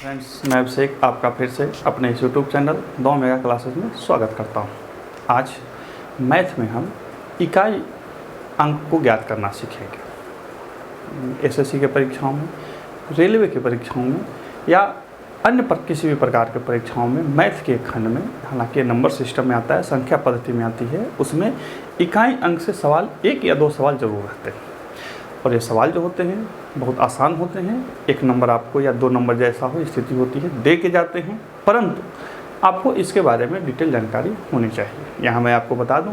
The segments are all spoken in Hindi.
फ्रेंड्स, मैं अभिषेक आपका फिर से अपने इस यूट्यूब चैनल 2 मेगा क्लासेस में स्वागत करता हूं। आज मैथ में हम इकाई अंक को ज्ञात करना सीखेंगे। एसएससी के परीक्षाओं में, रेलवे की परीक्षाओं में या अन्य किसी भी प्रकार के परीक्षाओं में मैथ के खंड में, हालांकि नंबर सिस्टम में आता है, संख्या पद्धति में आती है, उसमें इकाई अंक से सवाल 1 या 2 सवाल जरूर रहते हैं। और ये सवाल जो होते हैं बहुत आसान होते हैं। 1 नंबर आपको या 2 नंबर जैसा हो स्थिति होती है दे के जाते हैं, परंतु आपको इसके बारे में डिटेल जानकारी होनी चाहिए। यहाँ मैं आपको बता दूं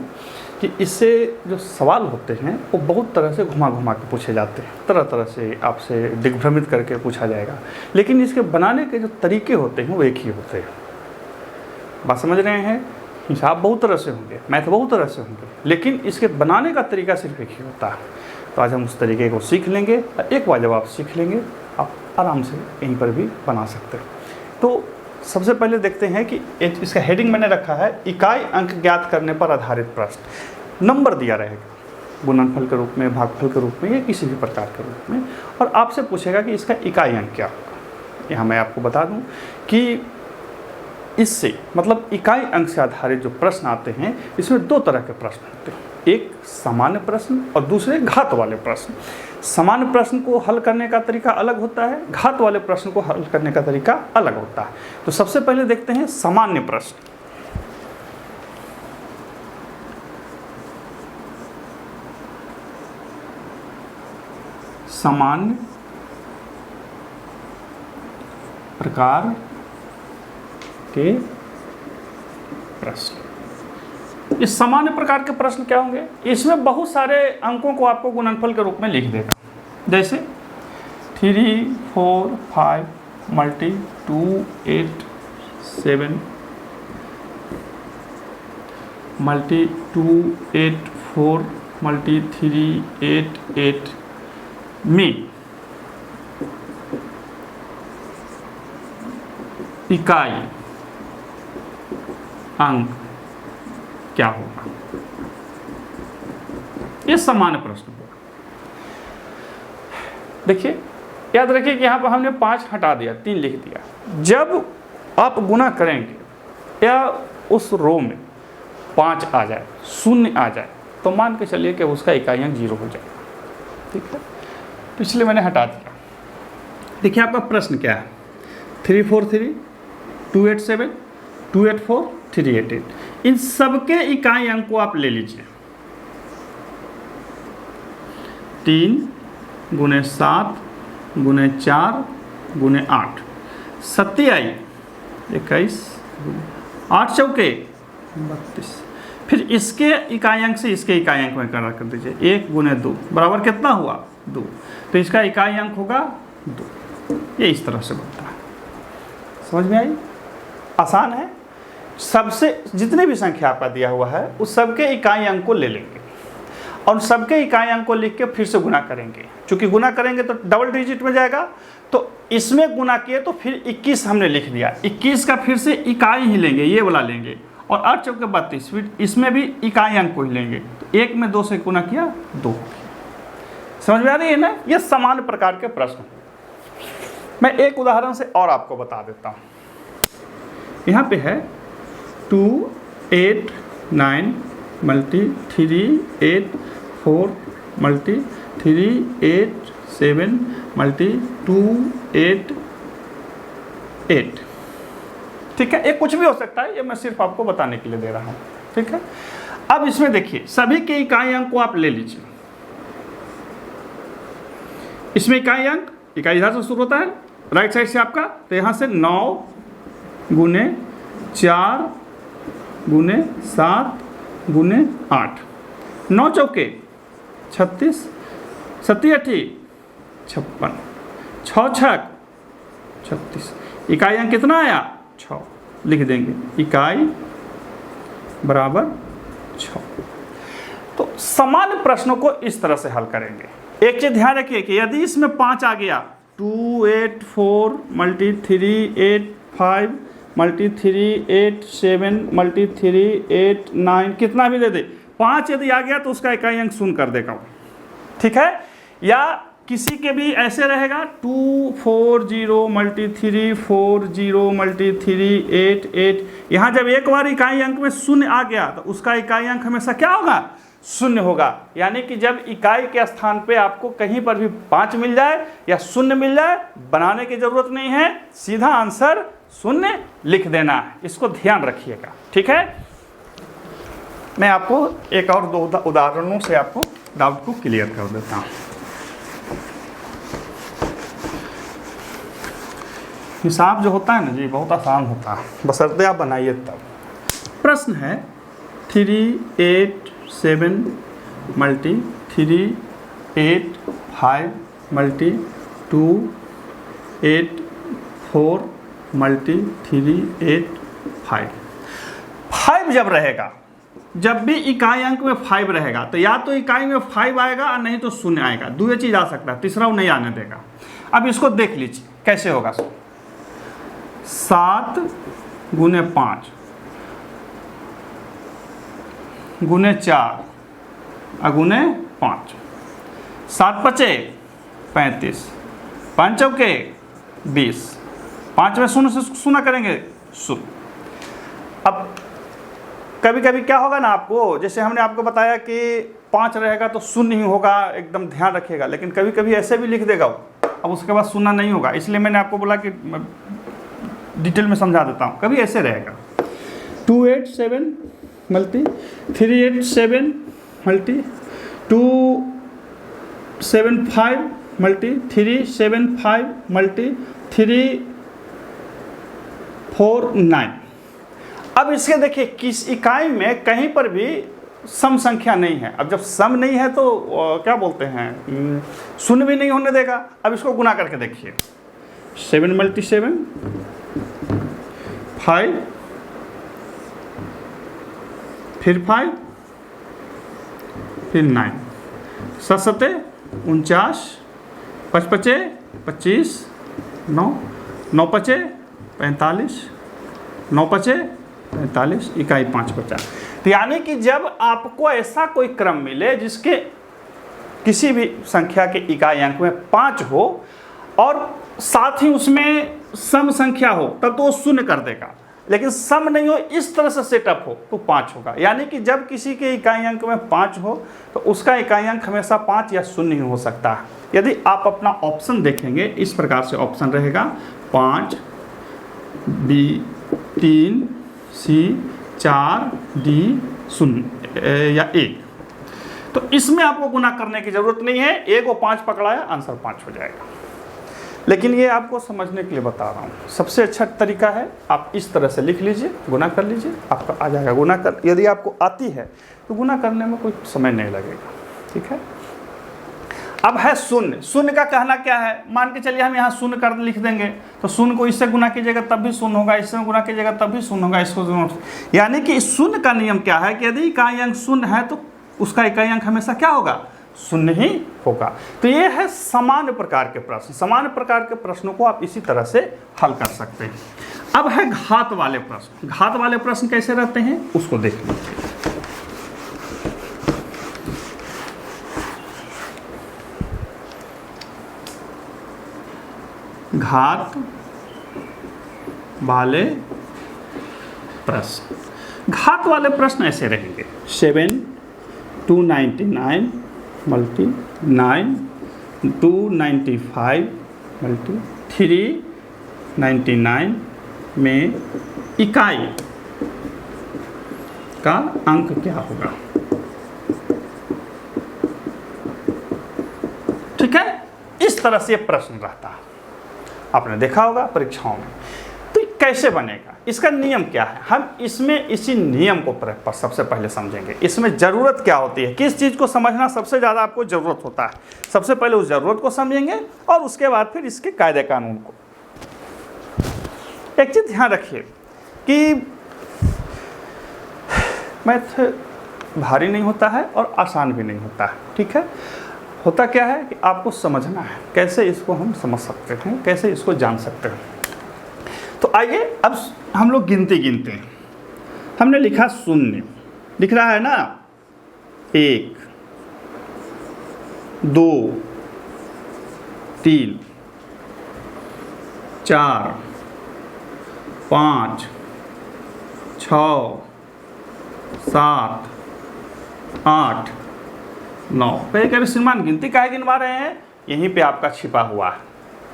कि इससे जो सवाल होते हैं वो बहुत तरह से घुमा घुमा के पूछे जाते हैं, तरह तरह से आपसे दिग्भ्रमित करके पूछा जाएगा, लेकिन इसके बनाने के जो तरीके होते हैं वो एक ही होते हैं। बात समझ रहे हैं? हिसाब बहुत तरह से होंगे, मैथ बहुत तरह से होंगे, लेकिन इसके बनाने का तरीका सिर्फ एक ही होता है। तो आज हम उस तरीके को सीख लेंगे और एक बार जब आप सीख लेंगे आप आराम से यहीं पर भी बना सकते हैं। तो सबसे पहले देखते हैं कि इसका हेडिंग मैंने रखा है इकाई अंक ज्ञात करने पर आधारित प्रश्न। नंबर दिया रहेगा गुणनफल के रूप में, भागफल के रूप में या किसी भी प्रकार के रूप में, और आपसे पूछेगा कि इसका इकाई अंक क्या होगा। यहाँ मैं आपको बता दूँ कि इससे मतलब इकाई अंक से आधारित जो प्रश्न आते हैं इसमें 2 तरह के प्रश्न होते हैं, एक सामान्य प्रश्न और दूसरे घात वाले प्रश्न। सामान्य प्रश्न को हल करने का तरीका अलग होता है, घात वाले प्रश्न को हल करने का तरीका अलग होता है। तो सबसे पहले देखते हैं सामान्य प्रश्न। सामान्य प्रकार के प्रश्न। इस सामान्य प्रकार के प्रश्न क्या होंगे? इसमें बहुत सारे अंकों को आपको गुणनफल के रूप में लिख देगा, जैसे 3, 4, 5 मल्टी 2, 8, 7 मल्टी 2, 8, 4 मल्टी 3, 8, 8 में इकाई अंक क्या होगा? ये सामान्य प्रश्न होगा। देखिए, याद रखिए कि यहाँ पर हमने 5 हटा दिया, 3 लिख दिया। जब आप गुना करेंगे या उस रो में 5 आ जाए, 0 आ जाए, तो मान के चलिए कि उसका इकाई अंक 0 हो जाएगा। ठीक है, तो इसलिए मैंने हटा दिया। देखिए आपका प्रश्न क्या है, 343, 287, 284, 388। इन सबके इकाई अंक को आप ले लीजिए। 3 × 7 × 4 × 8 27, 21, 8 चौके 32। फिर इसके इकाई अंक से इसके इकाई अंक में गणना कर दीजिए। 1 × 2 बराबर कितना हुआ? 2। तो इसका इकाई अंक होगा 2। ये इस तरह से बनता है। समझ में आई? आसान है। सबसे जितने भी संख्या आपका दिया हुआ है उस सबके इकाई अंक को ले लेंगे और सबके इकाई अंक को लिख के फिर से गुना करेंगे। चूंकि गुना करेंगे तो डबल डिजिट में जाएगा, तो इसमें गुना किए तो फिर 21 हमने लिख दिया। 21 का फिर से इकाई ही लेंगे, ये वाला लेंगे, और 8 चौके 32, फिर इसमें भी इकाई अंक को ही लेंगे। तो 1 में 2 से गुना किया 2। समझ में आ रही है ना? ये सामान्य प्रकार के प्रश्न। मैं एक उदाहरण से और आपको बता देता हूँ। यहाँ पे है 2, 8, 9 मल्टी 3, 8, 4 मल्टी 3, 8, 7 मल्टी 2, 8, 8। ठीक है, ये कुछ भी हो सकता है, ये मैं सिर्फ आपको बताने के लिए दे रहा हूँ। ठीक है, अब इसमें देखिए सभी के इकाई अंक को आप ले लीजिए। इसमें इकाई अंक, इकाई इधर से शुरू होता है राइट साइड से आपका, तो यहाँ से 9 × 4 × 7 × 8, 9 चौके 36, 7 8 56, 6 छक 36। इकाई अंक कितना आया? 6। लिख देंगे इकाई बराबर 6। तो सामान्य प्रश्नों को इस तरह से हल करेंगे। एक चीज ध्यान रखिए कि यदि इसमें 5 आ गया, 2, 8, 4 मल्टी 3, 8, 5 मल्टी 3, 8, 7 मल्टी 3, 8, 9, कितना भी दे दे, 5 यदि आ गया तो उसका इकाई अंक 0 कर देगा। ठीक है, या किसी के भी ऐसे रहेगा 240 मल्टी 3 40 मल्टी 3 8 8। यहाँ जब एक बार इकाई अंक में शून्य आ गया तो उसका इकाई अंक हमेशा क्या होगा, शून्य होगा। यानी कि जब इकाई के स्थान पे आपको कहीं पर भी 5 मिल जाए या शून्य मिल जाए, बनाने की जरूरत नहीं है, सीधा आंसर शून्य लिख देना है। इसको ध्यान रखिएगा, ठीक है। मैं आपको एक और 2 उदाहरणों से आपको डाउट को क्लियर कर देता हूँ। हिसाब जो होता है ना जी, बहुत आसान होता है, बशर्ते आप बनाइए तब। प्रश्न है 3 8 7 मल्टी 3 8 5 मल्टी 2 8 4 मल्टी 3 8 5। 5 जब रहेगा, जब भी इकाई अंक में 5 रहेगा तो या तो इकाई में 5 आएगा और नहीं तो शून्य आएगा। 2 चीज आ सकता है, तीसरा वो नहीं आने देगा। अब इसको देख लीजिए कैसे होगा। 7 गुने 5 गुने 4 गुने 5, 7 पचे 35, 5 चौके 20, 5 में शून्य से शून्य करेंगे शून्य। अब कभी कभी क्या होगा ना, आपको जैसे हमने आपको बताया कि 5 रहेगा तो शून्य ही होगा, एकदम ध्यान रखिएगा। लेकिन कभी कभी ऐसे भी लिख देगा वो, अब उसके बाद शून्य नहीं होगा। इसलिए मैंने आपको बोला कि डिटेल में समझा देता हूँ। कभी ऐसे रहेगा 2 8 7 मल्टी 3 8 7 मल्टी 2 7 5 मल्टी 3 7 5 मल्टी 3 4 9। अब इसके देखिए किस इकाई में कहीं पर भी सम संख्या नहीं है। अब जब सम नहीं है तो क्या बोलते हैं, शून्य भी नहीं होने देगा। अब इसको गुना करके देखिए 7 मल्टी 7 5 फिर 5 फिर 9, 7 सते 49, 5 पचे 25, 9 9 पचे 45, 9 पचे 45, इकाई 5 बचा। तो यानी कि जब आपको ऐसा कोई क्रम मिले जिसके किसी भी संख्या के इकाई अंक में 5 हो और साथ ही उसमें सम संख्या हो, तब तो वो शून्य कर देगा। लेकिन सम नहीं हो, इस तरह से सेटअप हो तो 5 होगा। यानी कि जब किसी के इकाई अंक में 5 हो तो उसका इकाई अंक हमेशा 5 या शून्य ही हो सकता है। यदि आप अपना ऑप्शन देखेंगे, इस प्रकार से ऑप्शन रहेगा 5 B 3 C 4 D 0 या 1। तो इसमें आपको गुना करने की जरूरत नहीं है, 1 को 5 पकड़ाया, आंसर 5 हो जाएगा। लेकिन ये आपको समझने के लिए बता रहा हूँ। सबसे अच्छा तरीका है आप इस तरह से लिख लीजिए, गुना कर लीजिए, आपका आ जाएगा। गुना कर यदि आपको आती है तो गुना करने में कोई समय नहीं लगेगा, ठीक है। अब है शून्य। शून्य का कहना क्या है, मान के चलिए हम यहाँ शून्य कर लिख देंगे तो शून्य को इससे गुना कीजिएगा तब भी शून्य होगा, इससे गुना कीजिएगा तब भी शून्य होगा। इसको यानी कि इस शून्य का नियम क्या है कि यदि इकाई अंक शून्य है तो उसका इकाई अंक हमेशा क्या होगा, शून्य ही होगा। तो ये है सामान्य प्रकार के प्रश्न। सामान्य प्रकार के प्रश्नों को आप इसी तरह से हल कर सकते हैं। अब है घात वाले प्रश्न। घात वाले प्रश्न कैसे रहते हैं उसको देख लीजिए। घात वाले प्रश्न, घात वाले प्रश्न ऐसे रहेंगे 7 299 मल्टी 9 295 मल्टी 399 में इकाई का अंक क्या होगा। ठीक है, इस तरह से प्रश्न रहता है, आपने देखा होगा परीक्षाओं में। तो कैसे बनेगा, इसका नियम क्या है, हम इसमें इसी नियम को सबसे पहले समझेंगे। इसमें ज़रूरत क्या होती है, किस चीज़ को समझना सबसे ज़्यादा आपको ज़रूरत होता है, सबसे पहले उस ज़रूरत को समझेंगे और उसके बाद फिर इसके कायदे कानून को। एक चीज़ ध्यान रखिए कि मैथ भारी नहीं होता है और आसान भी नहीं होता है, ठीक है। होता क्या है कि आपको समझना है कैसे इसको हम समझ सकते हैं, कैसे इसको जान सकते हैं। तो आइए अब हम लोग गिनते हैं। हमने लिखा शून्य, लिख रहा है ना 1 2 3, 4, 5, 6, 7, 8, 9। पहले श्रीमान गिनती काहे गिनवा रहे हैं? यहीं पे आपका छिपा हुआ है,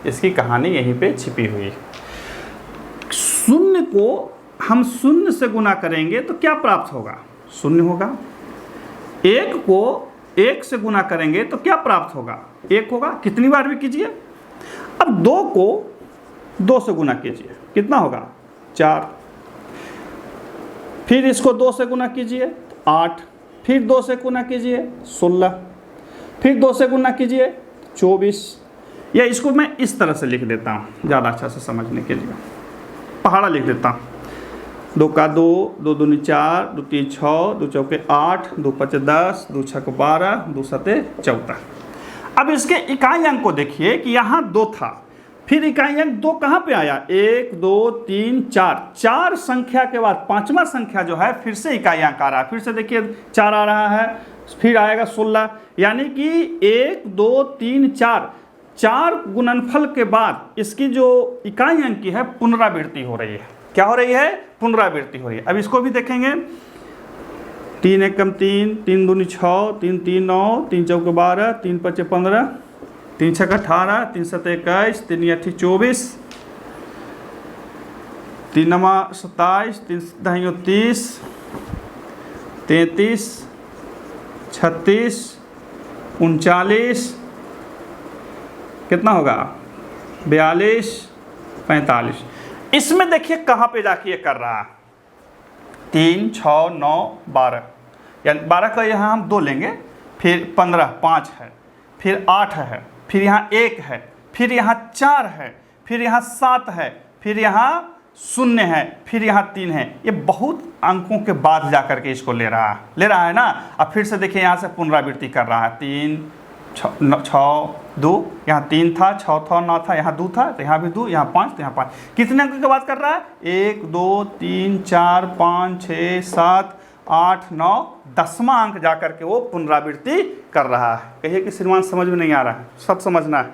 इसकी कहानी यहीं पे छिपी हुई है। शून्य को हम शून्य से गुना करेंगे तो क्या प्राप्त होगा? शून्य होगा। एक को एक से गुना करेंगे तो क्या प्राप्त होगा? एक होगा। कितनी बार भी कीजिए। अब 2 को 2 से गुना कीजिए, कितना होगा? 4। फिर इसको 2 से गुना कीजिए 8, फिर 2 से गुना कीजिए 16, फिर 2 से गुना कीजिए 24। या इसको मैं इस तरह से लिख देता हूँ ज़्यादा अच्छा से समझने के लिए, पहाड़ा लिख देता हूँ। 2 का 2, 2 दूनी 4, 2 3 6, 2 चौके 8, 2 5 10, 2 6 12, 2 7 14। अब इसके इकाई अंक को देखिए कि यहाँ 2 था, फिर इकाई अंक 2 कहाँ पे आया? 1 2 3 4। 4 संख्या के बाद 5वां संख्या जो है फिर से इकाई अंक आ रहा है। फिर से देखिए 4 आ रहा है, फिर आएगा 16। यानी कि 1 2 3 4, 4 गुणनफल के बाद इसकी जो इकाई अंक की है पुनरावृत्ति हो रही है। क्या हो रही है? पुनरावृत्ति हो रही है। अब इसको भी देखेंगे। 3 एकम 3, 3 दूनी 6, 3 3 9, 3 चौके 12, 3 5 15, 3 6 18, 3 7 21, 3 8 24, 3 9 27, 3 10 30, 33, 36, 39, कितना होगा? 42, 45। इसमें देखिए कहाँ पे जाके ये कर रहा है? 3 6 9 12, यानी 12 का यहाँ हम 2 लेंगे, फिर 15 5 है, फिर 8 है, फिर यहाँ 1 है, फिर यहाँ 4 है, फिर यहाँ 7 है, फिर यहाँ 0 है, फिर यहाँ 3 है। ये बहुत अंकों के बाद जाकर के इसको ले रहा है ना। अब फिर से देखिए यहाँ से पुनरावृत्ति कर रहा है। 3 6 2, यहाँ 3 था, 6 था, 9 था, यहाँ 2 था, तो यहाँ भी 2, यहाँ 5, तो यहाँ 5। कितने अंकों की बात कर रहा है? 1 2 3 4 5 6 7 8 9, 10वां अंक जाकर के वो पुनरावृत्ति कर रहा है। कहिए कि श्रीमान समझ में नहीं आ रहा है, सब समझना है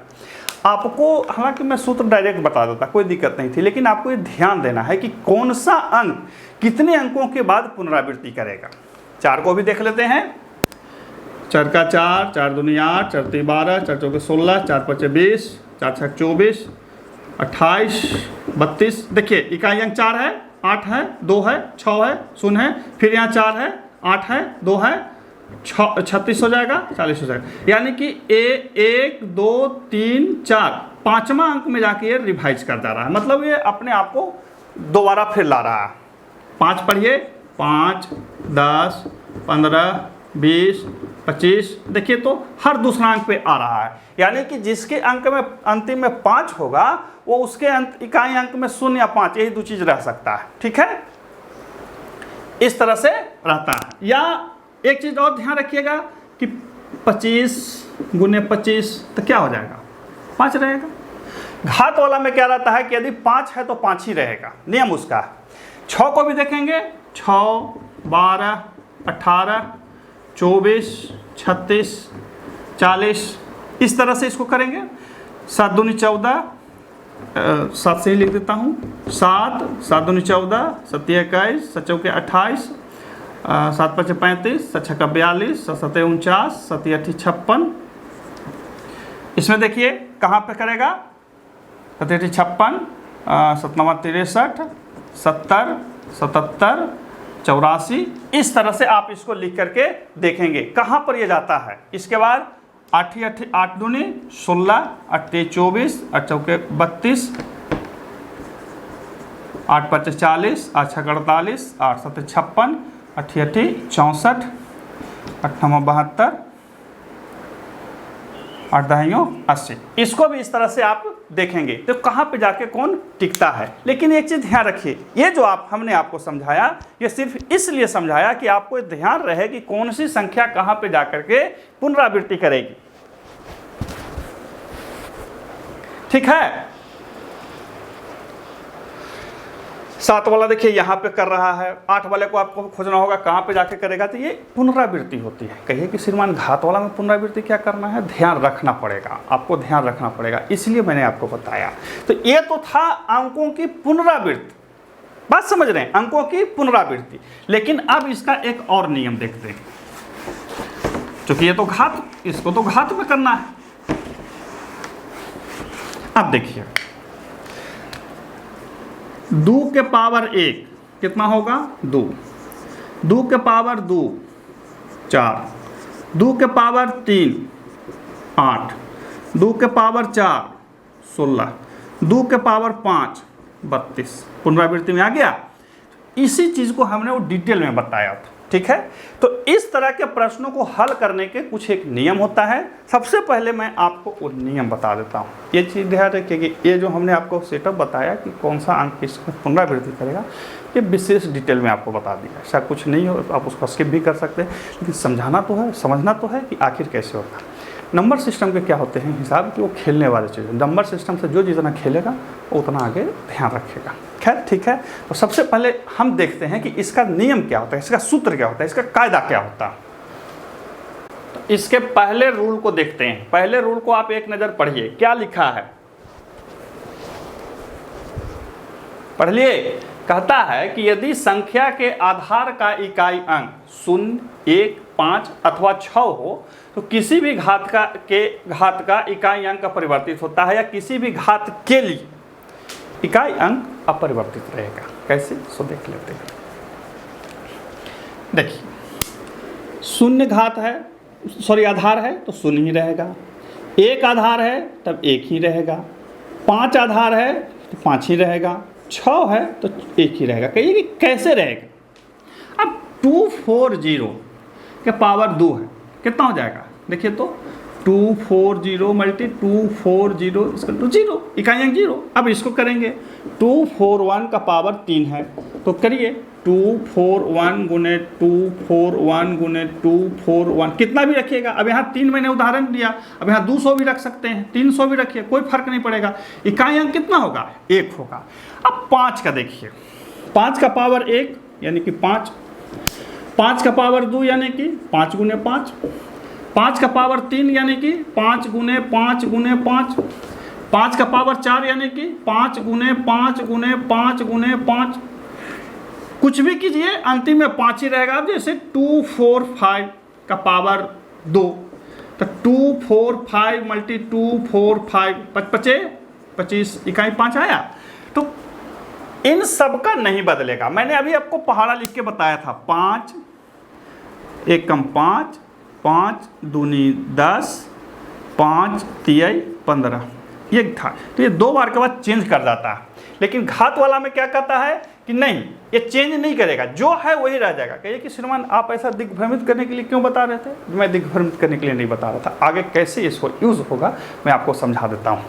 आपको। हालांकि मैं सूत्र डायरेक्ट बता देता, कोई दिक्कत नहीं थी, लेकिन आपको ये ध्यान देना है कि कौन सा अंक कितने अंकों के बाद पुनरावृत्ति करेगा। 4 को भी देख लेते हैं। 4 का 4, 4 दूनी 8, 4 3 12, 4 चौके 16, 4 5 20, 4 6 24, 28, 32। देखिए इकाई अंक 4 है, 8 है, 2 है, 6 है, 0 है, फिर यहाँ 4 है, 8 है, 2 है, 36 हो जाएगा, 40 हो जाएगा। यानी कि 1 2 3 4, 5वां अंक में जाके ये रिवाइज कर जा रहा है। मतलब ये अपने आप को दोबारा फिर ला रहा है। 5 पढ़िए, 5 10 15 20 25। देखिए तो हर दूसरा अंक पे आ रहा है। यानी कि जिसके अंक में अंतिम में 5 होगा वो उसके इकाई अंक में 0 या 5, यही 2 चीज रह सकता है। ठीक है, इस तरह से रहता है। या एक चीज और ध्यान रखिएगा कि 25 गुने 25 तो क्या हो जाएगा? 5 रहेगा। घात वाला में क्या रहता है कि यदि 5 है तो 5 ही रहेगा, नियम उसका है। 6 को भी देखेंगे। 6 12 18 24 36 40, इस तरह से इसको करेंगे। 7 दूनी 14, 7 से ही लिख देता हूँ। 7 7 दूनी 14, 7 21, 7 चौके 28, 7 5 35, 7 6 42, 7 7 49, 7 8 56। इसमें देखिए कहाँ पे करेगा? 7 8 56, 7 9 63, 70 77 84। इस तरह से आप इसको लिख करके देखेंगे कहाँ पर ये जाता है। इसके बाद 8 8 दूनी 16, 8 24, 8 चौके 32, 8 5 40, 8 6 48, 8 7 56, 8 8 64, 8 9 72, 8 10 80। इसको भी इस तरह से आप देखेंगे तो कहाँ पे जाके कौन टिकता है। लेकिन एक चीज़ ध्यान रखिए, ये जो हमने आपको समझाया ये सिर्फ इसलिए समझाया कि आपको ध्यान रहे कि कौन सी संख्या कहाँ पे जाकर के पुनरावृत्ति करेगी। ठीक है, 7 वाला देखिए यहाँ पे कर रहा है, 8 वाले को आपको खोजना होगा कहाँ पे जाके करेगा, तो ये पुनरावृत्ति होती है। कहिए कि श्रीमान घात वाला में पुनरावृत्ति क्या करना है, ध्यान रखना पड़ेगा, आपको ध्यान रखना पड़ेगा, इसलिए मैंने आपको बताया। तो ये तो था अंकों की पुनरावृत्ति, बात समझ रहे हैं, अंकों की पुनरावृत्ति। लेकिन अब इसका एक और नियम देखते हैं, क्योंकि ये तो घात, इसको तो घात में करना है। अब देखिए 2 के पावर 1 कितना होगा 2, 2 के पावर 2 4, 2 के पावर 3 8, 2 के पावर 4 16, 2 के पावर 5 32। पुनरावृत्ति में आ गया। इसी चीज़ को हमने वो डिटेल में बताया था, ठीक है। तो इस तरह के प्रश्नों को हल करने के कुछ एक नियम होता है। सबसे पहले मैं आपको वो नियम बता देता हूँ। ये चीज़ ध्यान रखिए कि ये जो हमने आपको सेटअप बताया कि कौन सा अंक किसमें पुनरावृत्ति करेगा, ये विशेष डिटेल में आपको बता दिया। ऐसा कुछ नहीं हो, आप उसको स्किप भी कर सकते हैं, लेकिन समझाना तो है, समझना तो है कि आखिर कैसे होता है। नंबर सिस्टम के क्या होते हैं हिसाब कि वो खेलने वाली चीज़, नंबर सिस्टम से जो जितना खेलेगा वो उतना आगे ध्यान रखेगा। खैर ठीक है, तो सबसे पहले हम देखते हैं कि इसका नियम क्या होता है, इसका सूत्र क्या होता है, इसका कायदा क्या होता है। तो इसके पहले रूल को देखते हैं। पहले रूल को आप एक नज़र पढ़िए, क्या लिखा है पढ़िए। कहता है कि यदि संख्या के आधार का इकाई अंक 0, 1, 5 अथवा 6 हो तो किसी भी घात का इकाई अंक अपरिवर्तित होता है, या किसी भी घात के लिए इकाई अंक अपरिवर्तित रहेगा। कैसे, सो देख लेते हैं। देखिए 0 घात है, सॉरी आधार है तो 0 ही रहेगा, 1 आधार है तब 1 ही रहेगा, 5 आधार है तो 5 ही रहेगा, 6 है तो 1 ही रहेगा। कहिए कि कैसे रहेगा। अब 240 के पावर 2 है, कितना हो जाएगा देखिए तो 240 मल्टी 240 इसका तो 0, इकाई अंक 0। अब इसको करेंगे 241 का पावर 3 है तो करिए 241 गुने 241 गुने 241, कितना भी रखिएगा। अब यहाँ 3 मैंने उदाहरण दिया, अब यहाँ 200 भी रख सकते हैं, 300 भी रखिए, कोई फर्क नहीं पड़ेगा। इकाई अंक कितना होगा 1 होगा। अब 5 का देखिए, 5 का पावर 1 यानी कि 5, 5 का पावर 2 यानी कि 5 गुने 5, 5 का पावर 3 यानी कि 5 गुने 5 गुने 5, 5 का पावर 4 यानी कि 5 गुने 5 गुने 5 गुने 5, कुछ भी कीजिए अंतिम में 5 ही रहेगा। अब जैसे 245 का पावर 2 तो 245 मल्टी 245 25 इकाई 5 आया। तो इन सब का नहीं बदलेगा। मैंने अभी आपको पहाड़ा लिख के बताया था, 5 1 कम 5, 5 दूनी 10, 5 तिहाई 15, ये था। तो ये 2 बार के बाद चेंज कर जाता है। लेकिन घात वाला में क्या कहता है कि नहीं, ये चेंज नहीं करेगा, जो है वही रह जाएगा। कहिए कि श्रीमान आप ऐसा दिग्भ्रमित करने के लिए क्यों बता रहे थे। मैं दिग्भ्रमित करने के लिए नहीं बता रहा था, आगे कैसे इसको यूज़ होगा मैं आपको समझा देता हूँ।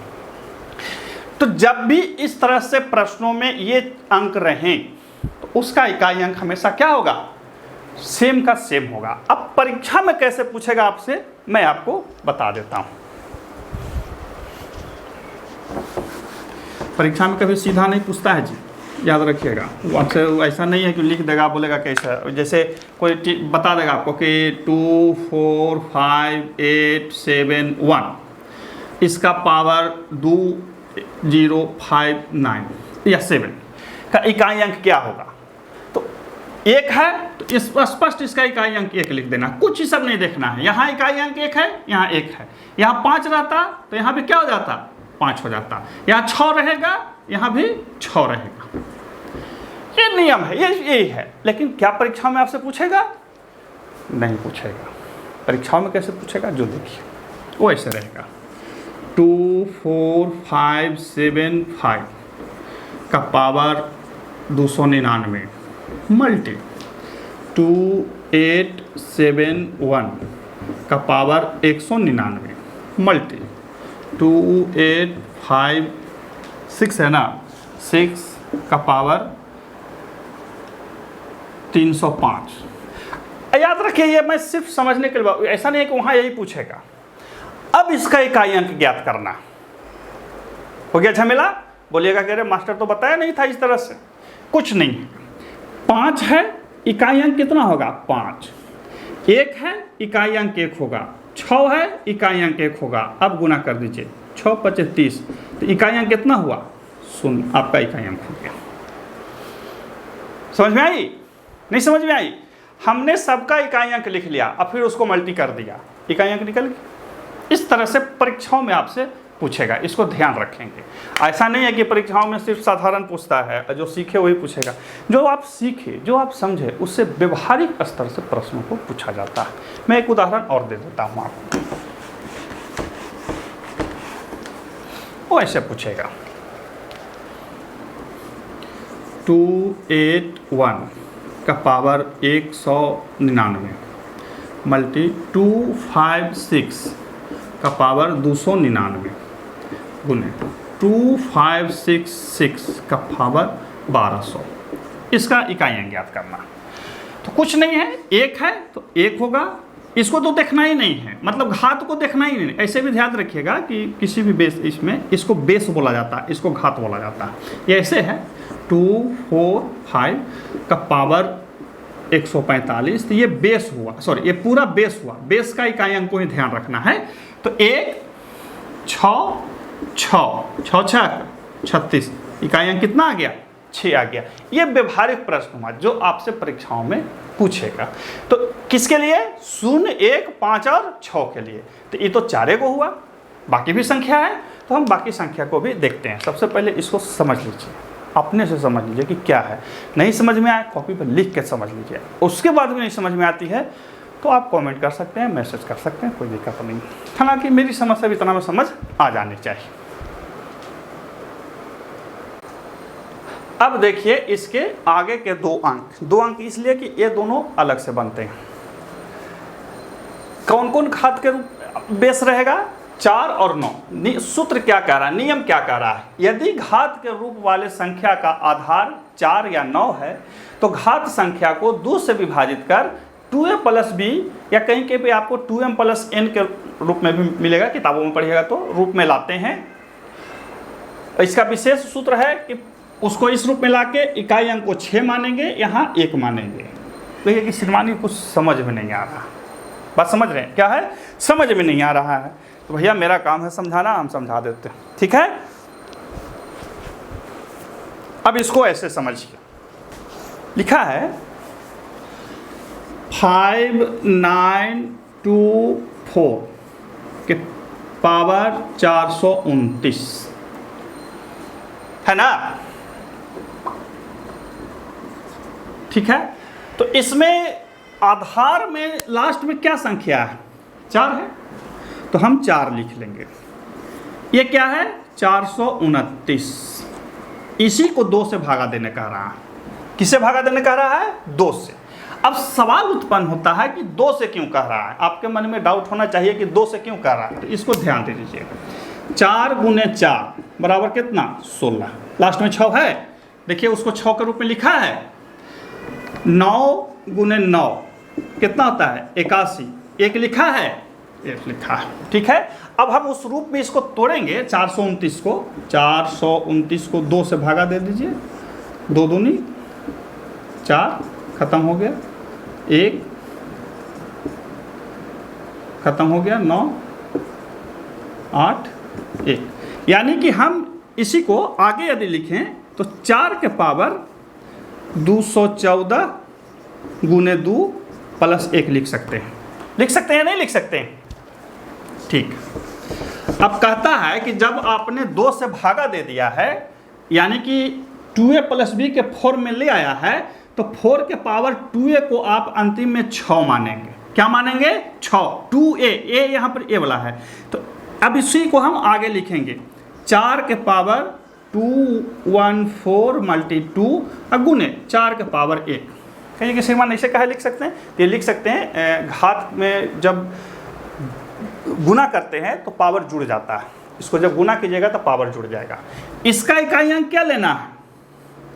तो जब भी इस तरह से प्रश्नों में ये अंक रहें तो उसका इकाई अंक हमेशा क्या होगा, सेम का सेम होगा। अब परीक्षा में कैसे पूछेगा आपसे मैं आपको बता देता हूं। परीक्षा में कभी सीधा नहीं पूछता है जी, याद रखिएगा। वो आपसे ऐसा नहीं है कि लिख देगा बोलेगा कैसा, जैसे कोई बता देगा आपको कि 2 4 5 8 7 1, इसका पावर 2 0 5 9 या 7 का इकाई अंक क्या होगा। तो 1 है तो इस स्पष्ट इसका इकाई अंक 1 लिख देना, कुछ ही सब नहीं देखना है। यहाँ इकाई अंक 1 है, यहाँ 1 है, यहाँ 5 रहता तो यहाँ भी क्या हो जाता 5 हो जाता, यहाँ 6 रहेगा यहाँ भी 6 रहेगा। ये नियम है, यही है। लेकिन क्या परीक्षा में आपसे पूछेगा, नहीं पूछेगा। परीक्षाओं में कैसे पूछेगा जो देखिए वो ऐसे रहेगा, 2 4 5 7 5 का पावर 299 मल्टी 2 8 7 1 का पावर 199 मल्टी 2 8 5 6 है ना, 6 का पावर 305। याद रखिए ये मैं सिर्फ समझने के लिए, ऐसा नहीं है कि वहाँ यही पूछेगा। अब इसका इकाई अंक ज्ञात करना हो गया झमेला। बोलिएगा कह रहे मास्टर तो बताया नहीं था इस तरह से। कुछ नहीं है। 5 है, इकाई अंक कितना होगा 5। 1 है, इकाई अंक 1 होगा। 6 है, इकाई अंक 1 होगा। अब गुना कर दीजिए, 6 × 5 = 30, तो इकाई अंक कितना हुआ 0, आपका इकाई अंक हो गया। समझ में आई? नहीं समझ में आई? हमने सबका इकाई अंक लिख लिया, अब फिर उसको मल्टी कर दिया, इकाई अंक निकल गया। इस तरह से परीक्षाओं में आपसे पूछेगा, इसको ध्यान रखेंगे। ऐसा नहीं है कि परीक्षाओं में सिर्फ साधारण पूछता है, जो सीखे वही पूछेगा। जो आप सीखे, जो आप समझे, उससे व्यवहारिक स्तर से प्रश्नों को पूछा जाता है। मैं एक उदाहरण और दे देता हूँ आपको। वो ऐसे पूछेगा 281 का पावर 199 मल्टी 256 का पावर 299 गुने 2566 का पावर 1200। इसका इकाई अंक ज्ञात करना। तो कुछ नहीं है, 1 है तो 1 होगा। इसको तो देखना ही नहीं है, मतलब घात को देखना ही नहीं। ऐसे भी ध्यान रखिएगा कि किसी भी बेस, इसमें इसको बेस बोला जाता है, इसको घात बोला जाता है। ये ऐसे है 245 का पावर 145, तो ये बेस हुआ, सॉरी ये पूरा बेस हुआ। बेस का इकाई अंक को ही ध्यान रखना है। तो 1 6 6 6 6 36, इकाई अंक कितना आ गया 6 आ गया। ये व्यवहारिक प्रश्न हुआ जो आपसे परीक्षाओं में पूछेगा। तो किसके लिए? 0 1 5 और 6 के लिए। तो ये तो 4 को हुआ, बाकी भी संख्या है, तो हम बाकी संख्या को भी देखते हैं। सबसे पहले इसको समझ लीजिए, अपने से समझ लीजिए कि क्या है। नहीं समझ में आए कॉपी पर लिख के समझ लीजिए। उसके बाद भी नहीं समझ में आती है तो आप कमेंट कर सकते हैं, मैसेज कर सकते हैं, कोई दिक्कत नहीं। हालांकि मेरी समझ से भी इतना में समझ आ जानी चाहिए। अब देखिए इसके आगे के 2 अंक इसलिए कि ये दोनों अलग से बनते हैं। कौन कौन घात के रूप बेस रहेगा? 4 और 9। सूत्र क्या कह रहा है, नियम क्या कह रहा है? यदि घात के रूप वाले संख्या का आधार 4 या 9 है तो घात संख्या को 2 से विभाजित कर 2a + b या कहीं के भी आपको 2m + n के रूप में भी मिलेगा, किताबों में पढ़िएगा तो रूप में लाते हैं। इसका विशेष सूत्र है कि उसको इस रूप में लाके इकाई अंक को 6 मानेंगे, यहाँ 1 मानेंगे। देखिए कि श्रीमानी कुछ समझ में नहीं आ रहा। बात समझ रहे हैं? क्या है? समझ में नहीं आ रहा है तो भैया मेरा काम है समझाना, हम समझा देते हैं, ठीक है। अब इसको ऐसे समझिए, लिखा है 5924 के पावर 429 है ना, ठीक है। तो इसमें आधार में लास्ट में क्या संख्या है? 4 है, तो हम 4 लिख लेंगे। ये क्या है? 429। इसी को 2 से भागा देने कह रहा है। किससे भागा देने कह रहा है? 2 से। अब सवाल उत्पन्न होता है कि 2 से क्यों कह रहा है। आपके मन में डाउट होना चाहिए कि 2 से क्यों कह रहा है, तो इसको ध्यान दे दीजिए। 4 × 4 बराबर कितना? 16। लास्ट में 6 है, देखिए उसको 6 के रूप में लिखा है। 9 × 9 कितना होता है? 81। 1 लिखा है, 1 लिखा है, ठीक है। अब हम उस रूप में इसको तोड़ेंगे। 429 को 2 से भागा दे दीजिए। 2 दूनी 4, खत्म हो गया। 1 खत्म हो गया। 9 8 1। यानी कि हम इसी को आगे यदि लिखें तो 4 के पावर 214 × 2 + 1 लिख सकते हैं। लिख सकते हैं, नहीं लिख सकते हैं? ठीक। अब कहता है कि जब आपने 2 से भागा दे दिया है, यानी कि 2a + b के फॉर्म में ले आया है, तो 4 के पावर 2a को आप अंतिम में 6 मानेंगे। क्या मानेंगे? 6। 2a, a यहाँ पर a वाला है, तो अब इसी को हम आगे लिखेंगे। 4 के पावर 214 × 2 गुने 4 के पावर 1। कहीं कि श्रीमान ऐसे कहे लिख सकते हैं? ये लिख सकते हैं, घात में जब गुना करते हैं तो पावर जुड़ जाता है। इसको जब गुना कीजिएगा तो पावर जुड़ जाएगा। इसका इकाई अंक क्या लेना है?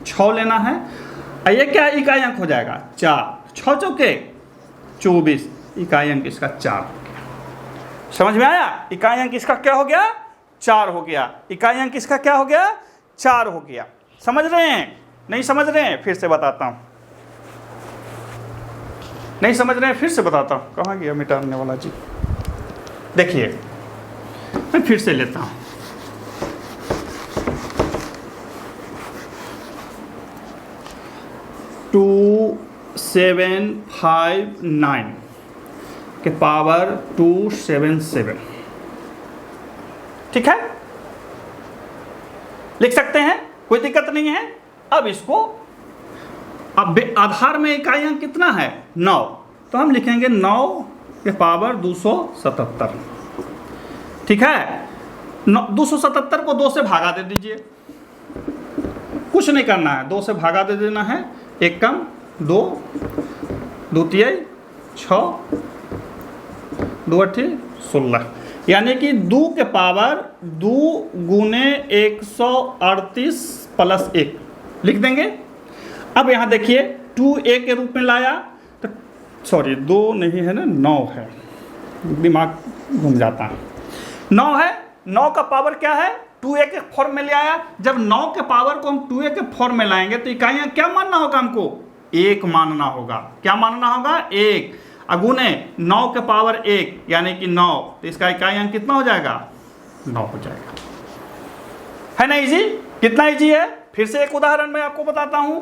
6 लेना है। ये क्या इकाई अंक हो जाएगा? 4। 6 चौके 24, इकाई अंक इसका 4 हो गया। समझ में आया? इकाई अंक इसका क्या हो गया? 4 हो गया। इकाई अंक इसका क्या हो गया? 4 हो गया। समझ रहे हैं? नहीं समझ रहे हैं? फिर से बताता हूँ, नहीं समझ रहे हैं? फिर से बताता हूँ। कहाँ गया मिटाने वाला जी? देखिए मैं फिर से लेता हूँ। टू 7 5 9 के पावर 277, ठीक है, लिख सकते हैं, कोई दिक्कत नहीं है। अब इसको, अब आधार में इकाइयां कितना है? 9, तो हम लिखेंगे 9 के पावर 277, ठीक है। 277 को 2 से भागा दे दीजिए, कुछ नहीं करना है, 2 से भागा दे देना है। 1 कम 2, 2 तिहाई 6, 2 अट्ठी 16, यानी कि 2 के पावर 2 गुने 138 प्लस 1 लिख देंगे। अब यहाँ देखिए 2a के रूप में लाया तो सॉरी 2 नहीं है ना, 9 है, दिमाग घूम जाता है। 9 है, 9 का पावर क्या है? 2a के फॉर्म में ले आया। जब 9 के पावर को हम 2a के फॉर्म में लाएंगे तो इकाइयाँ क्या मानना होगा हमको? 1 मानना होगा। क्या मानना होगा? 1। अगुने 9 के पावर 1 यानी कि 9, तो इसका इकाई अंक कितना हो जाएगा? 9 हो जाएगा। है ना इजी? कितना इजी है? फिर से एक उदाहरण मैं आपको बताता हूं।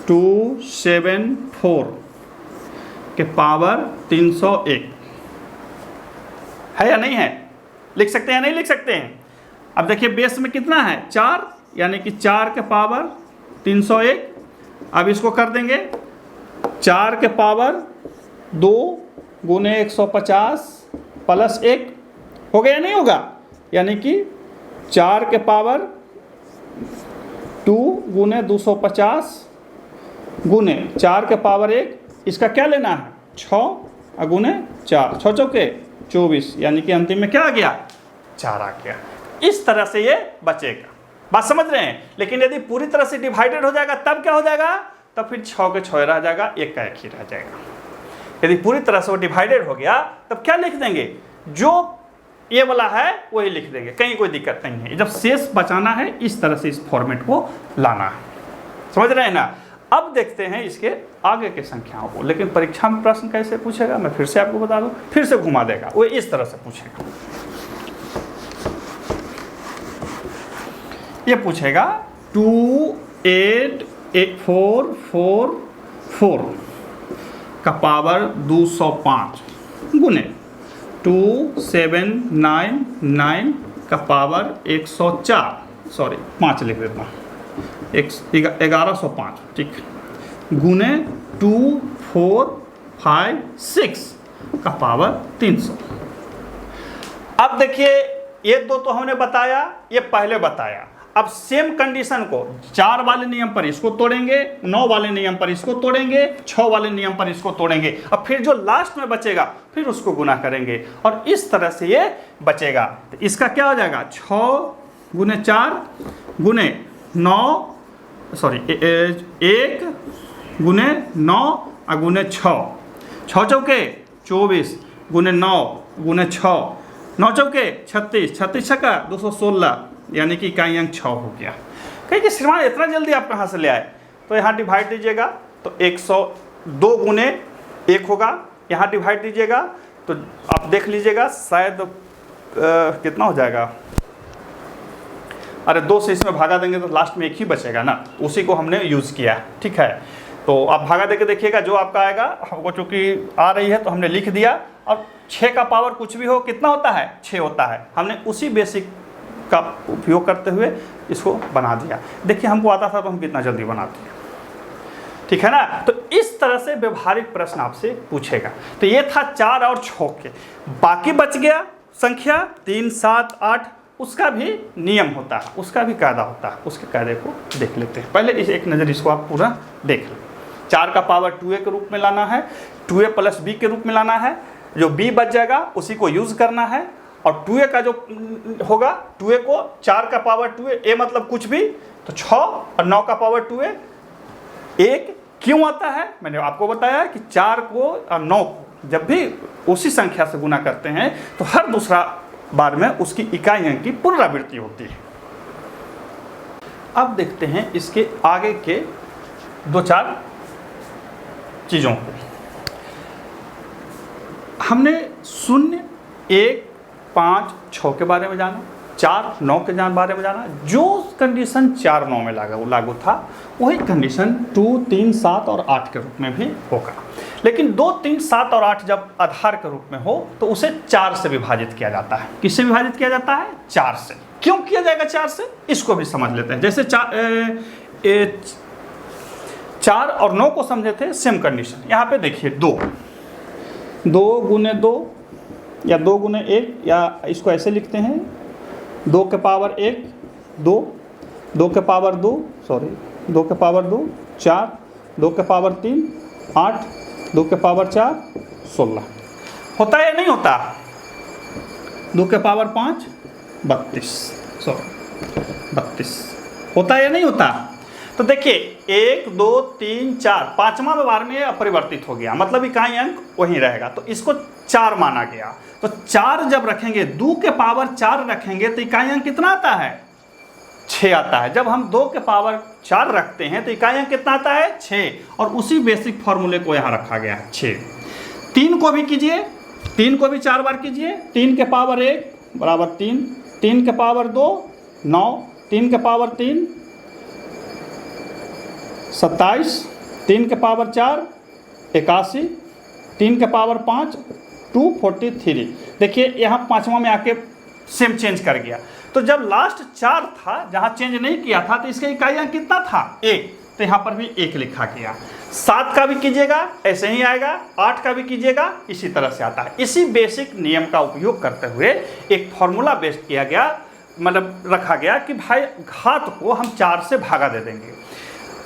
टू 7 4 के पावर 301 है या नहीं है? लिख सकते हैं या नहीं लिख सकते हैं? अब देखिए बेस में कितना है? 4, यानी कि 4 के पावर 301। अब इसको कर देंगे 4 के पावर 2 गुने 150 प्लस 1, हो गया नहीं होगा? यानी कि 4 के पावर 2 गुने 250 गुने 4 के पावर 1, इसका क्या लेना है? 6 गुने 4, 6 चौके 24, यानी कि अंतिम में क्या आ गया? 4 आ गया। इस तरह से ये बचेगा। बात समझ रहे हैं? लेकिन यदि पूरी तरह से डिवाइडेड हो जाएगा तब क्या हो जाएगा? तब फिर 6 के 6 रह जाएगा, 1 का 1 ही रह जाएगा। यदि पूरी तरह से वो डिवाइडेड हो गया तब क्या लिख देंगे? जो ये वाला है वही लिख देंगे, कहीं कोई दिक्कत नहीं है। जब शेष बचाना है इस तरह से इस फॉर्मेट को लाना है। समझ रहे हैं ना? अब देखते हैं इसके आगे के संख्याओं को। लेकिन परीक्षा में प्रश्न कैसे पूछेगा मैं फिर से आपको बता दूं, फिर से घुमा देगा, वो इस तरह से पूछेगा। ये पूछेगा 2 8 4 4 4 का पावर 205 गुने 2 7 9 9 का पावर 104, सॉरी 5 लिख देता हूँ, 1105, ठीक, गुने 2 4 5 6 का पावर 300। अब देखिए ये दो तो हमने बताया, ये पहले बताया। अब सेम कंडीशन को 4 वाले नियम पर इसको तोड़ेंगे, 9 वाले नियम पर इसको तोड़ेंगे, 6 वाले नियम पर इसको तोड़ेंगे। अब फिर जो लास्ट में बचेगा फिर उसको गुना करेंगे और इस तरह से ये बचेगा। तो इसका क्या हो जाएगा? 6 गुने 4 गुने 9, सॉरी 1 गुने 9 और गुने 6, 6 चौके 24 गुने 9 गुने 6, 9 चौके 36, 36 छक्का 216, यानी कि इकाई अंक 6 हो गया। कहीं कि श्रीमान इतना जल्दी आप कहाँ से ले आए? तो यहाँ डिवाइड दीजिएगा तो 102 गुने 1 होगा, यहाँ डिवाइड दीजिएगा तो आप देख लीजिएगा शायद कितना हो जाएगा। अरे 2 से इसमें भागा देंगे तो लास्ट में 1 ही बचेगा ना, उसी को हमने यूज़ किया, ठीक है। तो आप भागा देके देखिएगा जो आपका आएगा, हमको चूँकि आ रही है तो हमने लिख दिया। और 6 का पावर कुछ भी हो कितना होता है? 6 होता है। हमने उसी बेसिक का उपयोग करते हुए इसको बना दिया। देखिए हमको आता था तो हम कितना जल्दी बनाते हैं, ठीक है ना। तो इस तरह से व्यवहारिक प्रश्न आपसे पूछेगा। तो ये था 4 और 6 के। बाकी बच गया संख्या 3 7 8, उसका भी नियम होता है, उसका भी कायदा होता है। उसके कायदे को देख लेते हैं। पहले इस एक नज़र इसको आप पूरा देख लें। 4 का पावर 2a के रूप में लाना है, 2a प्लस b के रूप में लाना है। जो b बच जाएगा उसी को यूज़ करना है। और 2a का जो होगा 2a को 4 का पावर 2a मतलब कुछ भी, तो 6 और 9 का पावर 2a 1 क्यों आता है? मैंने आपको बताया कि 4 को और 9 को जब भी उसी संख्या से गुना करते हैं तो हर दूसरा बार में उसकी इकाई अंक की पुनरावृत्ति होती है। अब देखते हैं इसके आगे के 2-4 चीज़ों को। हमने 0, 1, 5, 6 के बारे में जाना, 4, 9 के बारे में जाना। जो कंडीशन 4, 9 में लागू था वही कंडीशन 2, 3, 7 और 8 के रूप में भी होगा। लेकिन 2, 3, 7 और 8 जब आधार के रूप में हो तो उसे 4 से विभाजित किया जाता है। किससे विभाजित किया जाता है? 4 से। क्यों किया जाएगा 4 से, इसको भी समझ लेते हैं। जैसे 4 और 9 को समझे थे सेम कंडीशन। यहाँ पे देखिए 2 गुने 2 या 2 गुने 1, या इसको ऐसे लिखते हैं 2 के पावर 1 2, 2 के पावर 2 2 के पावर 2 4, 2 के पावर 3 8, 2 के पावर 4 16। होता है या नहीं होता? 2 के पावर 5 32 होता है या नहीं होता? तो देखिए 1 2 3 4 पांचवा व्यवहार में अपरिवर्तित हो गया, मतलब इकाई अंक वहीं रहेगा, तो इसको 4 माना गया। तो 4 जब रखेंगे, 2 के पावर 4 रखेंगे तो इकाई अंक कितना आता है? 6 आता है। जब हम 2 के पावर 4 रखते हैं तो इकाई अंक कितना आता है? 6। और उसी बेसिक फॉर्मूले को यहाँ रखा गया है 6। 3 को भी कीजिए, 3 को भी 4 बार कीजिए। 3 के पावर 1 बराबर 3, 3 के पावर 2 9, 3 के पावर 3 27, 3 के पावर 4 81, 3 के पावर 5 243। देखिए यहाँ पांचवा में आके सेम चेंज कर गया। तो जब लास्ट 4 था, जहाँ चेंज नहीं किया था, तो इसका इकाई अंक कितना था? 1। तो यहाँ पर भी 1 लिखा गया। 7 का भी कीजिएगा ऐसे ही आएगा, 8 का भी कीजिएगा इसी तरह से आता है। इसी बेसिक नियम का उपयोग करते हुए एक फॉर्मूला बेस्ड किया गया, मतलब रखा गया कि भाई घात को हम 4 से भागा दे देंगे।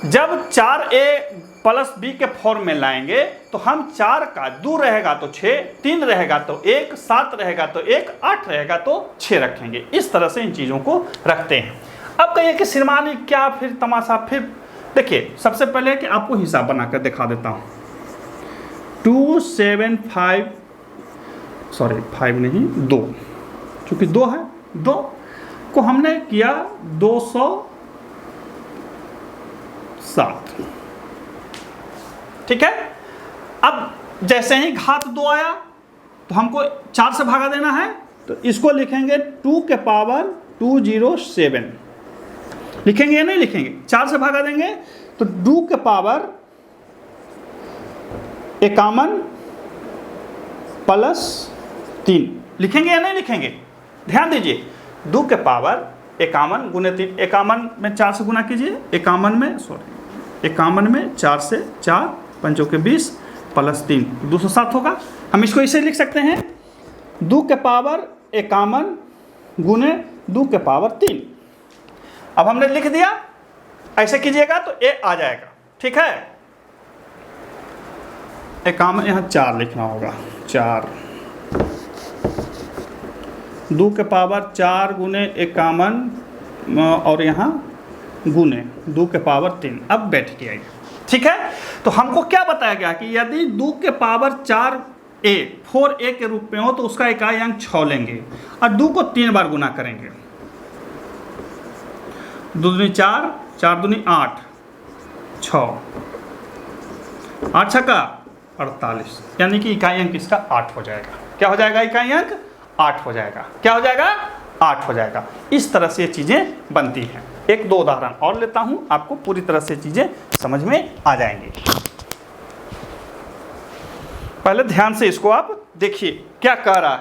जब 4a प्लस b के फॉर्म में लाएंगे तो हम 4 का 2 रहेगा तो 6, 3 रहेगा तो 1, 7 रहेगा तो 1, 8 रहेगा तो 6 रखेंगे। इस तरह से इन चीज़ों को रखते हैं। अब कहिए कि श्रीमानी क्या फिर तमाशा? फिर देखिए सबसे पहले कि आपको हिसाब बनाकर दिखा देता हूँ। 2 चूँकि 2 है, 2 को हमने किया 207, ठीक है। अब जैसे ही घात 2 आया तो हमको 4 से भागा देना है, तो इसको लिखेंगे 2 के पावर 207 लिखेंगे या नहीं लिखेंगे? 4 से भागा देंगे तो 2 के पावर 51 प्लस 3 लिखेंगे या नहीं लिखेंगे? ध्यान दीजिए, 2 के पावर 51 गुने 3, 51 में 4 से गुना कीजिए, 51 में 4 से 4 पंचों के 20 प्लस 3 207 होगा। हम इसको इसे लिख सकते हैं 2 के पावर 51 गुने 2 के पावर 3। अब हमने लिख दिया, ऐसे कीजिएगा तो ए आ जाएगा, ठीक है। 51 यहाँ 4 लिखना होगा, 4 2 के पावर 4 गुने 51 और यहाँ गुने 2 के पावर 3। अब बैठ गया, ठीक है। तो हमको क्या बताया गया कि यदि 2 के पावर 4a के रूप में हो तो उसका इकाई अंक 6 लेंगे और 2 को 3 बार गुना करेंगे। 2 दूनी 4, 4 दूनी 8, 6, 8 छक्का 48, यानी कि इकाई अंक इसका 8 हो जाएगा। क्या हो जाएगा? इकाई अंक 8 हो जाएगा। क्या हो जाएगा? 8 हो जाएगा। इस तरह से ये चीज़ें बनती हैं। 1-2 उदाहरण और लेता हूं, आपको पूरी तरह से चीज़ें समझ में आ जाएंगी। पहले ध्यान से इसको आप देखिए क्या कह रहा है।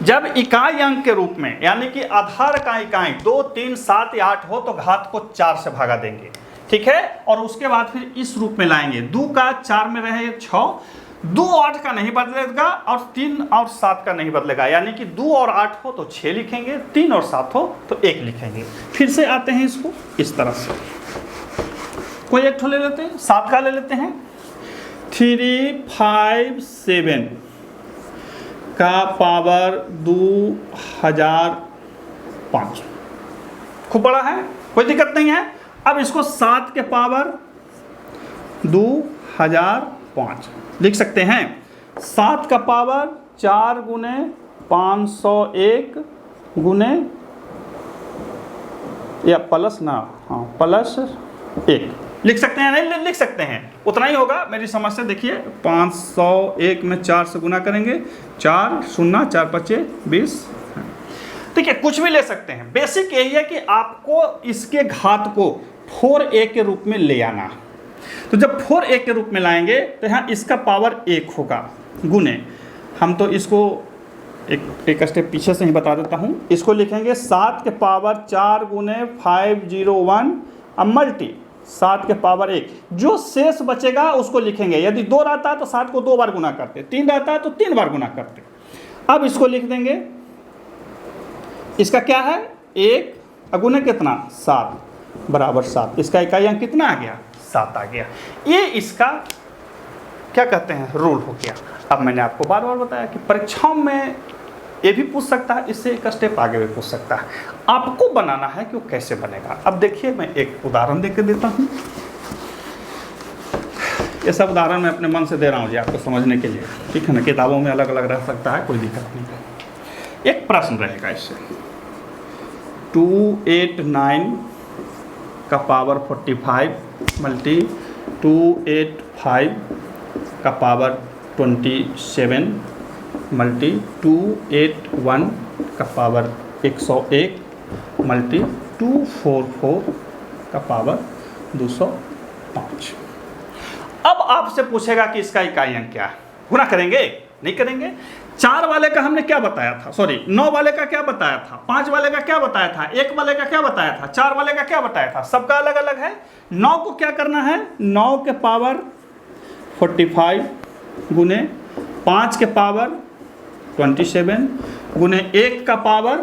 जब इकाई अंक के रूप में, यानी कि आधार का इकाई 2, 3, 7 या 8 हो तो घात को 4 से भागा देंगे, ठीक है। और उसके बाद फिर इस रूप में लाएंगे, 2 का 4 में रहे 6, 2 8 का नहीं बदलेगा और 3 और 7 का नहीं बदलेगा, यानी कि 2 और 8 हो तो 6 लिखेंगे, 3 और 7 हो तो 1 लिखेंगे। फिर से आते हैं इसको इस तरह से, कोई एक ठो ले लेते हैं, 7 का ले लेते हैं। 357 का पावर 2005, खूब बड़ा है, कोई दिक्कत नहीं है। अब इसको 7 के पावर 2005 लिख सकते हैं। 7 का पावर 4 गुने 501 गुने या प्लस ना, हाँ प्लस 1 लिख सकते हैं, नहीं लिख सकते हैं, उतना ही होगा मेरी समझ से। देखिए 501 में 4 से गुना करेंगे, 4 शून्य 4 पचे 20। ठीक है, कुछ भी ले सकते हैं। बेसिक यही है कि आपको इसके घात को 4a के रूप में ले आना। तो जब 4a के रूप में लाएंगे तो यहाँ इसका पावर 1 होगा गुने, हम तो इसको एक स्टेप पीछे से ही बता देता हूँ। इसको लिखेंगे 7 के पावर 4 गुने 501 अब मल्टी 7 के पावर 1। जो शेष बचेगा उसको लिखेंगे। यदि 2 रहता है तो 7 को 2 बार गुना करते, 3 रहता है तो 3 बार गुना करते। अब इसको लिख देंगे, इसका क्या है 1 गुने कितना 7 बराबर 7। इसका इकाई अंक कितना आ गया 7 आ गया। ये इसका क्या कहते हैं रूल हो गया। अब मैंने आपको बार बार बताया कि परीक्षाओं में ये भी पूछ सकता है, इससे एक स्टेप आगे भी पूछ सकता है। आपको बनाना है कि वो कैसे बनेगा। अब देखिए मैं एक उदाहरण देकर देता हूँ। ये सब उदाहरण मैं अपने मन से दे रहा हूँ जी आपको समझने के लिए, ठीक है ना। किताबों में अलग अलग रह सकता है, कोई दिक्कत नहीं है। एक प्रश्न रहेगा इससे 289 का पावर 45 मल्टी 285 का पावर 27 मल्टी 281 का पावर 101 मल्टी 244 का पावर 205। अब आपसे पूछेगा कि इसका इकाई अंक क्या है। गुना करेंगे? नहीं करेंगे। 4 वाले का हमने क्या बताया था, सॉरी 9 वाले का क्या बताया था, 5 वाले का क्या बताया था, 1 वाले का क्या बताया था, 4 वाले का क्या बताया था, सबका अलग अलग है। 9 को क्या करना है, 9 के पावर 45 गुने 5 के पावर 27 गुने 1 का पावर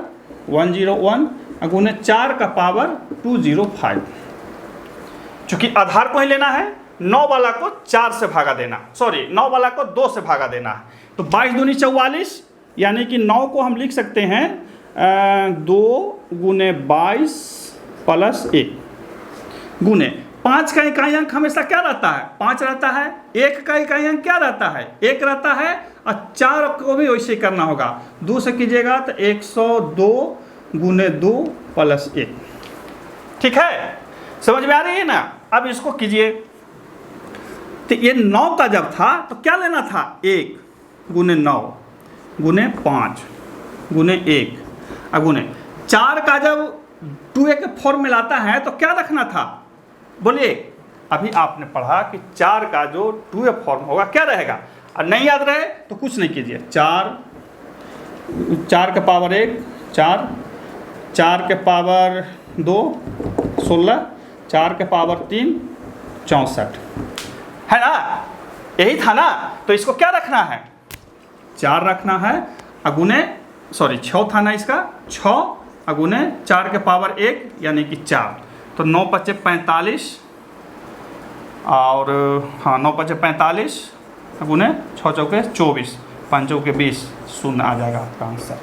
101 गुने 4 का पावर 205। चूंकि आधार को ही लेना है, 9 वाला को 4 से भागा देना, सॉरी 9 वाला को 2 से भागा देना है। तो 22 दूनी 44, यानी कि 9 को हम लिख सकते हैं 2 गुने 22 प्लस 1 गुने 5 का इकाई अंक हमेशा क्या रहता है 5 रहता है। 1 का इकाई अंक क्या रहता है 1 रहता है। और 4 को भी वैसे ही करना होगा, 2 से कीजिएगा तो 102 गुने 2 प्लस 1। ठीक है, समझ में आ रही है ना। अब इसको कीजिए, तो ये 9 का जब था तो क्या लेना था 1 गुने 9 गुने 5 गुने 1 और गुने 4 का जब 2a के फॉर्म में लाता है तो क्या रखना था, बोलिए। अभी आपने पढ़ा कि 4 का जो 2a फॉर्म होगा क्या रहेगा, और नहीं याद रहे तो कुछ नहीं कीजिए। 4 के पावर 1 4, 4 के पावर 2 16, 4 के पावर 3 64, है ना, यही था ना। तो इसको क्या रखना है 4 रखना है, अगुने सॉरी 6 था ना इसका 6 अगुने 4 के पावर 1 यानी कि 4। तो 9 पचे 45 और हाँ 9 पचे 45 अगुने 6 चौके 24 5 चौके 20 शून्य आ जाएगा आपका आंसर।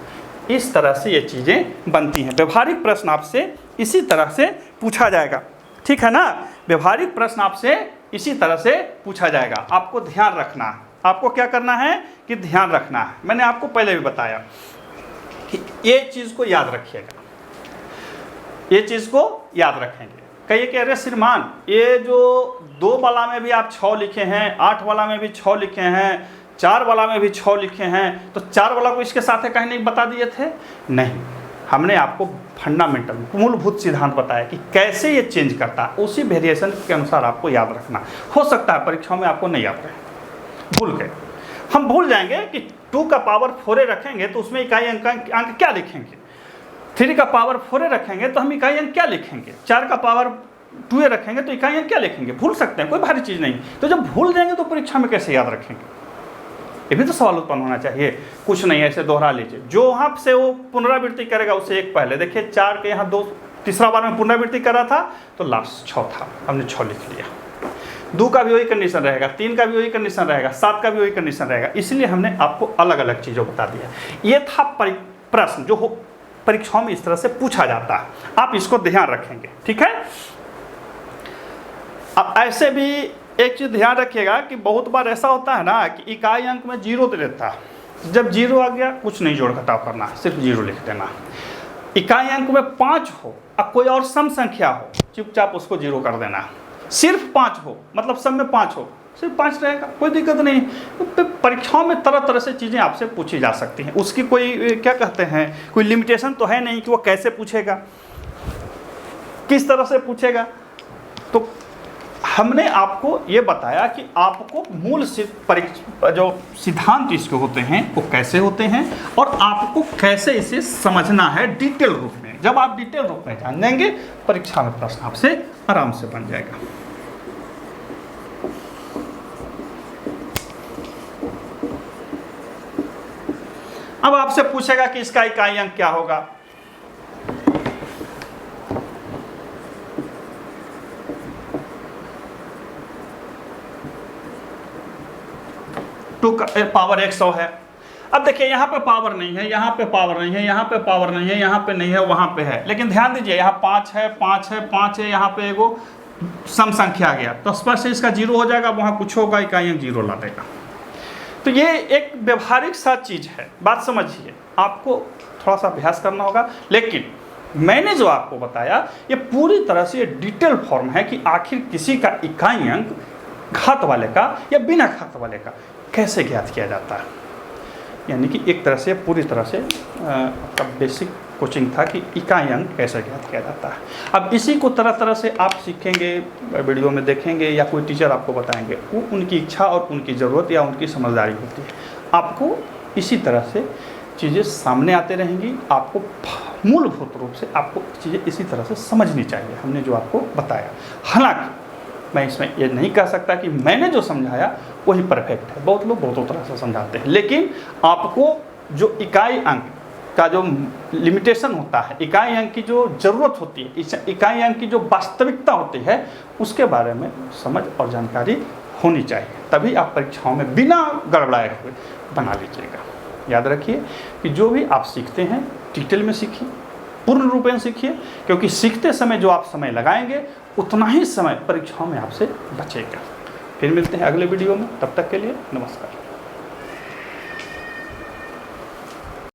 इस तरह से ये चीज़ें बनती हैं। व्यवहारिक प्रश्न आपसे इसी तरह से पूछा जाएगा, ठीक है ना। व्यवहारिक प्रश्न आपसे इसी तरह से पूछा जाएगा। आपको ध्यान रखना है, आपको क्या करना है कि ध्यान रखना है। मैंने आपको पहले भी बताया कि ये चीज़ को याद रखिएगा, ये चीज़ को याद रखेंगे। कहिए कि अरे श्रीमान ये जो 2 वाला में भी आप 6 लिखे हैं, 8 वाला में भी 6 लिखे हैं, 4 वाला में भी 6 लिखे हैं, तो 4 वाला को इसके साथ कहीं नहीं बता दिए थे। नहीं, हमने आपको फंडामेंटल मूलभूत सिद्धांत बताया कि कैसे ये चेंज करता है, उसी वेरिएशन के अनुसार आपको याद रखना। हो सकता है परीक्षाओं में आपको नहीं याद रहे, भूल गए। हम भूल जाएंगे कि 2 का पावर 4 रखेंगे तो उसमें इकाई अंक क्या लिखेंगे, 3 का पावर 4 रखेंगे तो हम इकाई अंक क्या लिखेंगे, 4 का पावर 2 रखेंगे तो इकाई अंक क्या लिखेंगे, भूल सकते हैं, कोई भारी चीज़ नहीं। तो जब भूल जाएंगे तो परीक्षा में कैसे याद रखेंगे, ये भी तो सवाल उत्पन्न होना चाहिए। कुछ नहीं, ऐसे दोहरा लीजिए, जो वहाँ से वो पुनरावृत्ति करेगा उससे एक पहले। देखिए 4 के यहाँ 2 तीसरा बार में पुनरावृत्ति कर रहा था तो लास्ट 6 था, हमने 6 लिख लिया। 2 का भी वही कंडीशन रहेगा, 3 का भी वही कंडीशन रहेगा, 7 का भी वही कंडीशन रहेगा। इसलिए हमने आपको अलग अलग चीज़ों बता दिया। ये था प्रश्न जो परीक्षाओं में इस तरह से पूछा जाता है, आप इसको ध्यान रखेंगे, ठीक है। अब ऐसे भी एक चीज़ ध्यान रखिएगा कि बहुत बार ऐसा होता है ना कि इकाई अंक में 0 दे देता है, जब 0 आ गया कुछ नहीं जोड़ घटाव करना, सिर्फ 0 लिख देना। इकाई अंक में 5 हो, अब कोई और सम संख्या हो, चुपचाप उसको 0 कर देना। सिर्फ 5 हो, मतलब सम में 5 हो, सिर्फ 5 रहेगा, कोई दिक्कत नहीं। तो परीक्षाओं में तरह तरह से चीज़ें आपसे पूछी जा सकती हैं, उसकी कोई क्या कहते हैं, कोई लिमिटेशन तो है नहीं कि वो कैसे पूछेगा, किस तरह से पूछेगा। तो हमने आपको ये बताया कि आपको मूल जो सिद्धांत इसके होते हैं वो कैसे होते हैं और आपको कैसे इसे समझना है डिटेल रूप में। जब आप डिटेल रूप में जान जाएंगे, परीक्षा में प्रश्न आपसे आराम से बन जाएगा। अब आपसे पूछेगा कि इसका इकाई अंक क्या होगा। टू पावर 100 है। अब देखिए यहाँ पे पावर नहीं है, यहाँ पे पावर नहीं है, यहाँ पे पावर नहीं है, यहाँ पे नहीं है, वहाँ पे है। लेकिन ध्यान दीजिए यहाँ 5 है, 5 है, 5 है, यहाँ पे एगो सम संख्या आ गया तो स्पष्ट इसका 0 हो जाएगा, वहाँ कुछ होगा, इकाई अंक 0 ला देगा। तो ये एक व्यवहारिक सा चीज़ है, बात समझिए। आपको थोड़ा सा अभ्यास करना होगा, लेकिन मैंने जो आपको बताया ये पूरी तरह से डिटेल फॉर्म है कि आखिर किसी का इकाई अंक घात वाले का या बिना घात वाले का कैसे ज्ञात किया जाता है। यानी कि एक तरह से पूरी तरह से आपका बेसिक कोचिंग था कि इकाई अंक कैसे ज्ञात किया जाता है। अब इसी को तरह तरह से आप सीखेंगे, वीडियो में देखेंगे या कोई टीचर आपको बताएंगे, वो उनकी इच्छा और उनकी ज़रूरत या उनकी समझदारी होती है। आपको इसी तरह से चीज़ें सामने आते रहेंगी। आपको मूलभूत रूप से आपको चीज़ें इसी तरह से समझनी चाहिए, हमने जो आपको बताया। हालांकि मैं इसमें ये नहीं कह सकता कि मैंने जो समझाया वही परफेक्ट है, बहुत लोग बहुत तरह से समझाते हैं। लेकिन आपको जो इकाई अंक का जो लिमिटेशन होता है, इकाई अंक की जो ज़रूरत होती है, इकाई अंक की जो वास्तविकता होती है, उसके बारे में समझ और जानकारी होनी चाहिए। तभी आप परीक्षाओं में बिना गड़बड़ाए हुए बना लीजिएगा। याद रखिए कि जो भी आप सीखते हैं डिटेल में सीखिए, पूर्ण रूपेण सीखिए, क्योंकि सीखते समय जो आप समय लगाएंगे उतना ही समय परीक्षाओं में आपसे बचेगा। फिर मिलते हैं अगले वीडियो में, तब तक के लिए नमस्कार।